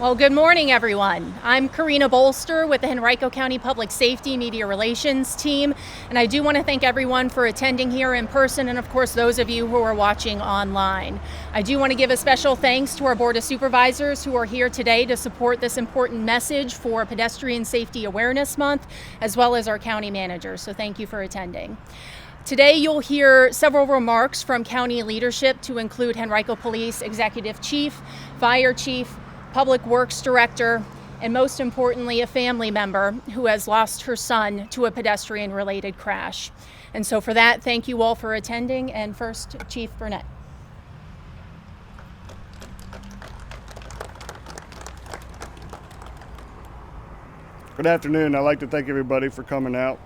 Well, good morning, everyone. I'm Karina Bolster with the Henrico County Public Safety Media Relations team, and I do want to thank everyone for attending here in person and, of course, those of you who are watching online. I do want to give a special thanks to our Board of Supervisors who are here today to support this important message for Pedestrian Safety Awareness Month, as well as our county manager, so thank you for attending. Today you'll hear several remarks from county leadership to include Henrico Police Executive Chief, Fire Chief, Public Works Director, and most importantly, a family member who has lost her son to a pedestrian-related crash. And so for that, thank you all for attending, and first, Chief Burnett. Good afternoon. I'd like to thank everybody for coming out.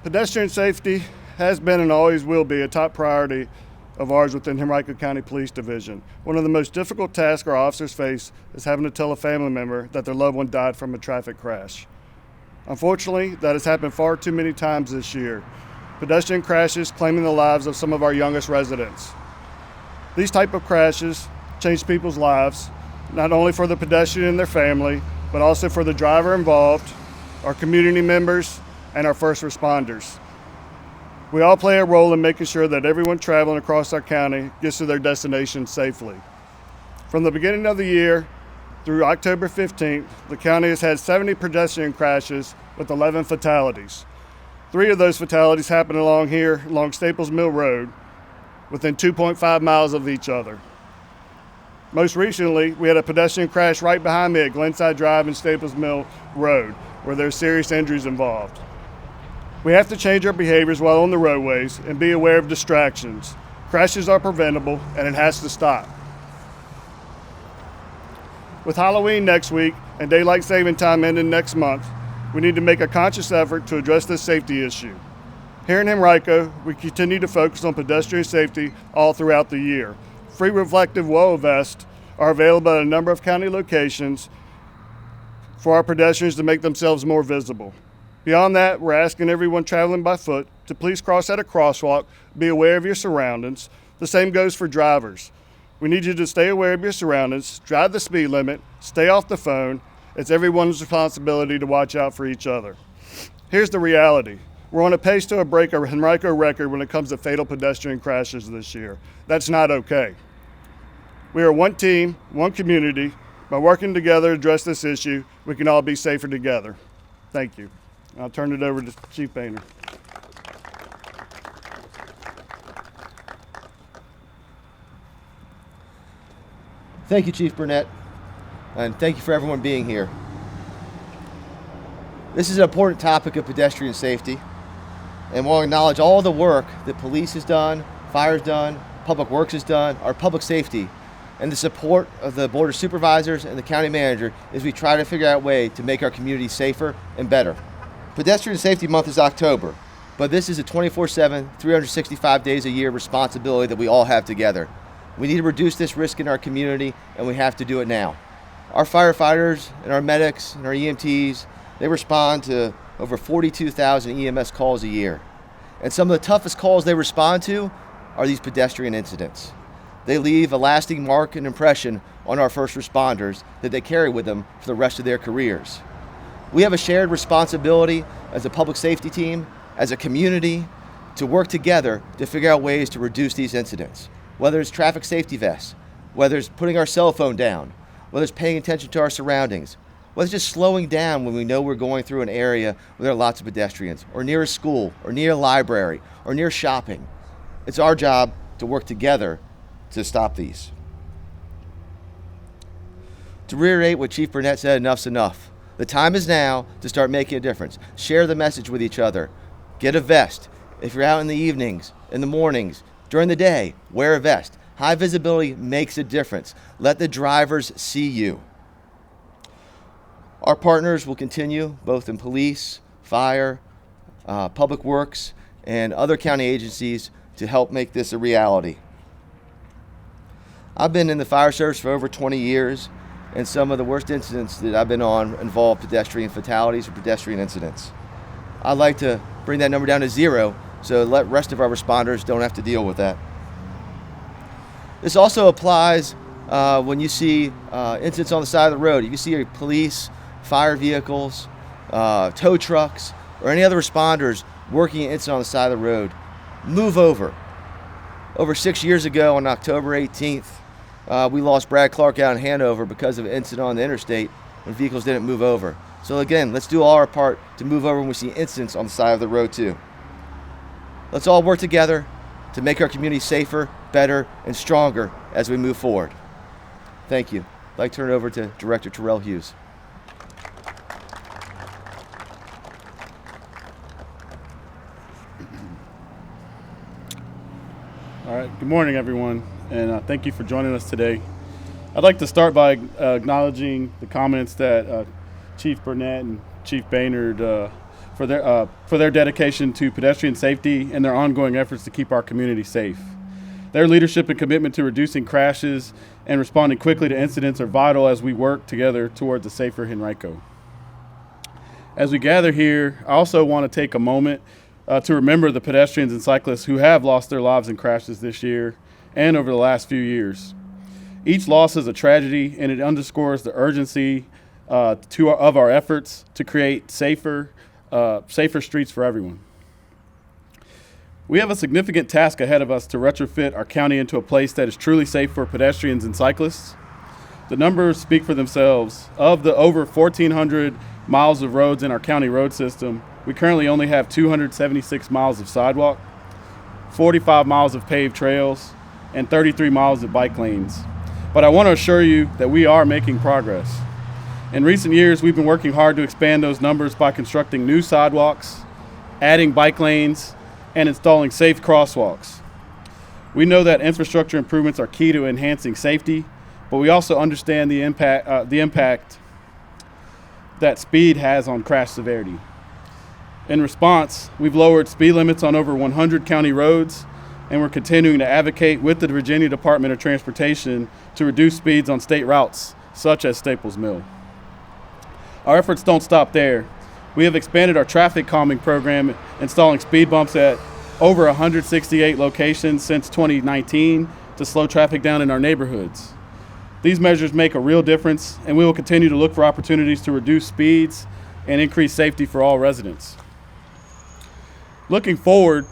Pedestrian safety has been and always will be a top priority of ours within Henrico County Police Division. One of the most difficult tasks our officers face is having to tell a family member that their loved one died from a traffic crash. Unfortunately, that has happened far too many times this year. Pedestrian crashes claiming the lives of some of our youngest residents. These type of crashes change people's lives, not only for the pedestrian and their family, but also for the driver involved, our community members, and our first responders. We all play a role in making sure that everyone traveling across our county gets to their destination safely. From the beginning of the year through October 15th, the county has had 70 pedestrian crashes with 11 fatalities. 3 of those fatalities happened along Staples Mill Road, within 2.5 miles of each other. Most recently, we had a pedestrian crash right behind me at Glenside Drive and Staples Mill Road, where there's serious injuries involved. We have to change our behaviors while on the roadways and be aware of distractions. Crashes are preventable, and it has to stop. With Halloween next week and daylight saving time ending next month, we need to make a conscious effort to address this safety issue. Here in Henrico, we continue to focus on pedestrian safety all throughout the year. Free reflective WOA vests are available at a number of county locations for our pedestrians to make themselves more visible. Beyond that, we're asking everyone traveling by foot to please cross at a crosswalk, be aware of your surroundings. The same goes for drivers. We need you to stay aware of your surroundings, drive the speed limit, stay off the phone. It's everyone's responsibility to watch out for each other. Here's the reality. We're on a pace to break a Henrico record when it comes to fatal pedestrian crashes this year. That's not okay. We are one team, one community. By working together to address this issue, we can all be safer together. Thank you. I'll turn it over to Chief Baynard. Thank you, Chief Burnett, and thank you for everyone being here. This is an important topic of pedestrian safety, and we'll acknowledge all the work that police has done, fire has done, public works has done, our public safety, and the support of the Board of Supervisors and the county manager as we try to figure out a way to make our community safer and better. Pedestrian Safety Month is October, but this is a 24/7, 365 days a year responsibility that we all have together. We need to reduce this risk in our community, and we have to do it now. Our firefighters and our medics and our EMTs, they respond to over 42,000 EMS calls a year. And some of the toughest calls they respond to are these pedestrian incidents. They leave a lasting mark and impression on our first responders that they carry with them for the rest of their careers. We have a shared responsibility as a public safety team, as a community, to work together to figure out ways to reduce these incidents. Whether it's traffic safety vests, whether it's putting our cell phone down, whether it's paying attention to our surroundings, whether it's just slowing down when we know we're going through an area where there are lots of pedestrians, or near a school, or near a library, or near shopping. It's our job to work together to stop these. To reiterate what Chief Burnett said, enough's enough. The time is now to start making a difference. Share the message with each other. Get a vest. If you're out in the evenings, in the mornings, during the day, wear a vest. High visibility makes a difference. Let the drivers see you. Our partners will continue, both in police, fire, public works, and other county agencies to help make this a reality. I've been in the fire service for over 20 years, and some of the worst incidents that I've been on involve pedestrian fatalities or pedestrian incidents. I'd like to bring that number down to 0 so the rest of our responders don't have to deal with that. This also applies when you see incidents on the side of the road, if you see police, fire vehicles, tow trucks, or any other responders working an incident on the side of the road, move over. Over 6 years ago, on October 18th, we lost Brad Clark out in Hanover because of an incident on the interstate when vehicles didn't move over. So again, let's do all our part to move over when we see incidents on the side of the road too. Let's all work together to make our community safer, better, and stronger as we move forward. Thank you. I'd like to turn it over to Director Terrell Hughes. All right, good morning, everyone, and thank you for joining us today. I'd like to start by acknowledging the comments that Chief Burnett and Chief Baynard for their dedication to pedestrian safety and their ongoing efforts to keep our community safe. Their leadership and commitment to reducing crashes and responding quickly to incidents are vital as we work together towards a safer Henrico. As we gather here, I also want to take a moment to remember the pedestrians and cyclists who have lost their lives in crashes this year and over the last few years. Each loss is a tragedy, and it underscores the urgency of our efforts to create safer streets for everyone. We have a significant task ahead of us to retrofit our county into a place that is truly safe for pedestrians and cyclists. The numbers speak for themselves. Of the over 1,400 miles of roads in our county road system, we currently only have 276 miles of sidewalk, 45 miles of paved trails, and 33 miles of bike lanes. But I want to assure you that we are making progress. In recent years, we've been working hard to expand those numbers by constructing new sidewalks, adding bike lanes, and installing safe crosswalks. We know that infrastructure improvements are key to enhancing safety, but we also understand the impact that speed has on crash severity. In response, we've lowered speed limits on over 100 county roads, and we're continuing to advocate with the Virginia Department of Transportation to reduce speeds on state routes, such as Staples Mill. Our efforts don't stop there. We have expanded our traffic calming program, installing speed bumps at over 168 locations since 2019 to slow traffic down in our neighborhoods. These measures make a real difference, and we will continue to look for opportunities to reduce speeds and increase safety for all residents. Looking forward,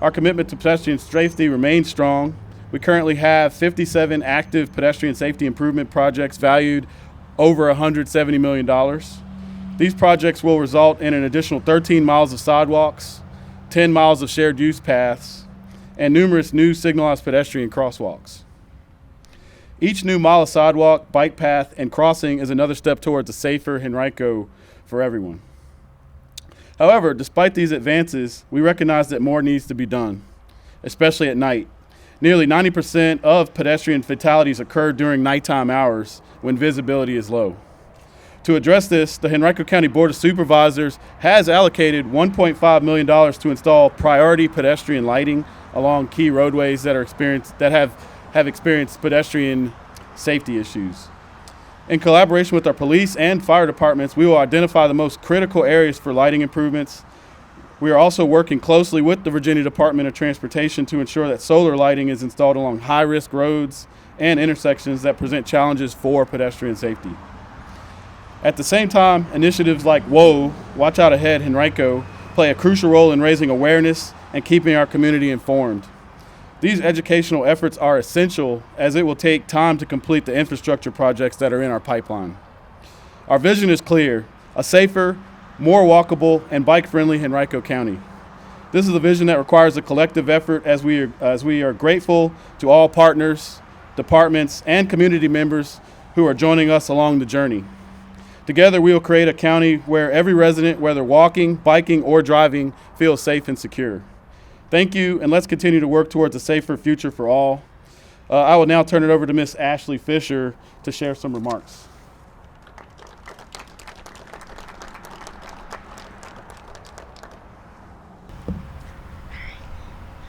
our commitment to pedestrian safety remains strong. We currently have 57 active pedestrian safety improvement projects valued over $170 million. These projects will result in an additional 13 miles of sidewalks, 10 miles of shared use paths, and numerous new signalized pedestrian crosswalks. Each new mile of sidewalk, bike path, and crossing is another step towards a safer Henrico for everyone. However, despite these advances, we recognize that more needs to be done, especially at night. Nearly 90% of pedestrian fatalities occur during nighttime hours when visibility is low. To address this, the Henrico County Board of Supervisors has allocated $1.5 million to install priority pedestrian lighting along key roadways that have experienced pedestrian safety issues. In collaboration with our police and fire departments, we will identify the most critical areas for lighting improvements. We are also working closely with the Virginia Department of Transportation to ensure that solar lighting is installed along high-risk roads and intersections that present challenges for pedestrian safety. At the same time, initiatives like WHOA, Watch Out Ahead Henrico, play a crucial role in raising awareness and keeping our community informed. These educational efforts are essential as it will take time to complete the infrastructure projects that are in our pipeline. Our vision is clear: a safer, more walkable, and bike-friendly Henrico County. This is a vision that requires a collective effort as we are grateful to all partners, departments, and community members who are joining us along the journey. Together, we will create a county where every resident, whether walking, biking, or driving, feels safe and secure. Thank you, and let's continue to work towards a safer future for all. I will now turn it over to Ms. Ashley Fisher to share some remarks.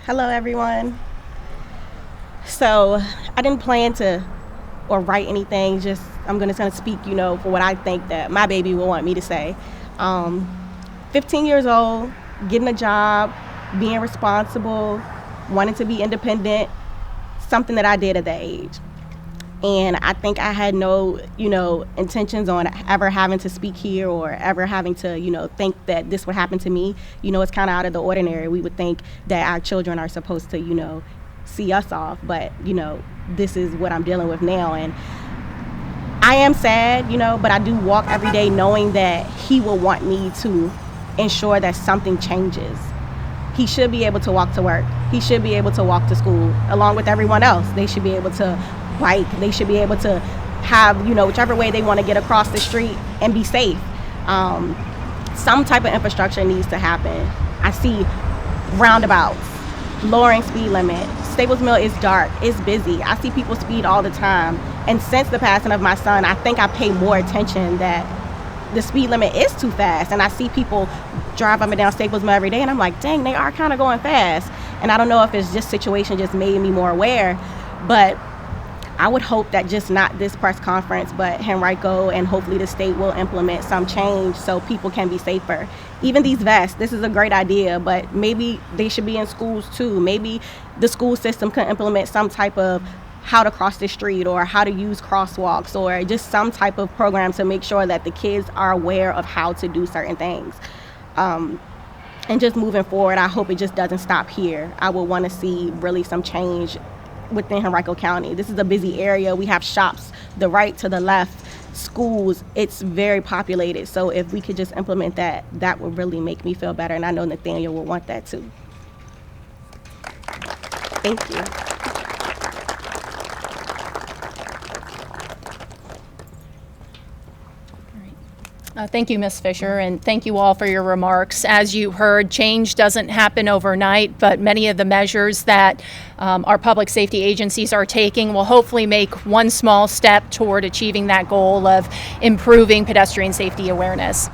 Hello, everyone. So I didn't plan to or write anything, just I'm going to speak, for what I think that my baby will want me to say. 15 years old, getting a job, being responsible, wanting to be independent, something that I did at that age. And I think I had no, intentions on ever having to speak here or ever having to, think that this would happen to me. It's kind of out of the ordinary. We would think that our children are supposed to, see us off. But, this is what I'm dealing with now. And I am sad, but I do walk every day knowing that he will want me to ensure that something changes. He should be able to walk to work. He should be able to walk to school along with everyone else. They should be able to bike. They should be able to have, whichever way they want to get across the street and be safe. Some type of infrastructure needs to happen. I see roundabouts, lowering speed limit. Staples Mill is dark. It's busy. I see people speed all the time. And since the passing of my son, I think I pay more attention that the speed limit is too fast. And I see people drive up and down Staples Mill every day, and I'm like, dang, they are kind of going fast. And I don't know if it's just situation just made me more aware, but I would hope that just not this press conference, but Henrico and hopefully the state will implement some change so people can be safer. Even these vests, this is a great idea, but maybe they should be in schools too. Maybe the school system could implement some type of how to cross the street or how to use crosswalks or just some type of program to make sure that the kids are aware of how to do certain things. And just moving forward, I hope it just doesn't stop here. I would want to see really some change within Henrico County. This is a busy area. We have shops, the right to the left, schools. It's very populated. So if we could just implement that, that would really make me feel better. And I know Nathaniel will want that too. Thank you. Thank you, Ms. Fisher, and thank you all for your remarks. As you heard, change doesn't happen overnight, but many of the measures that our public safety agencies are taking will hopefully make one small step toward achieving that goal of improving pedestrian safety awareness.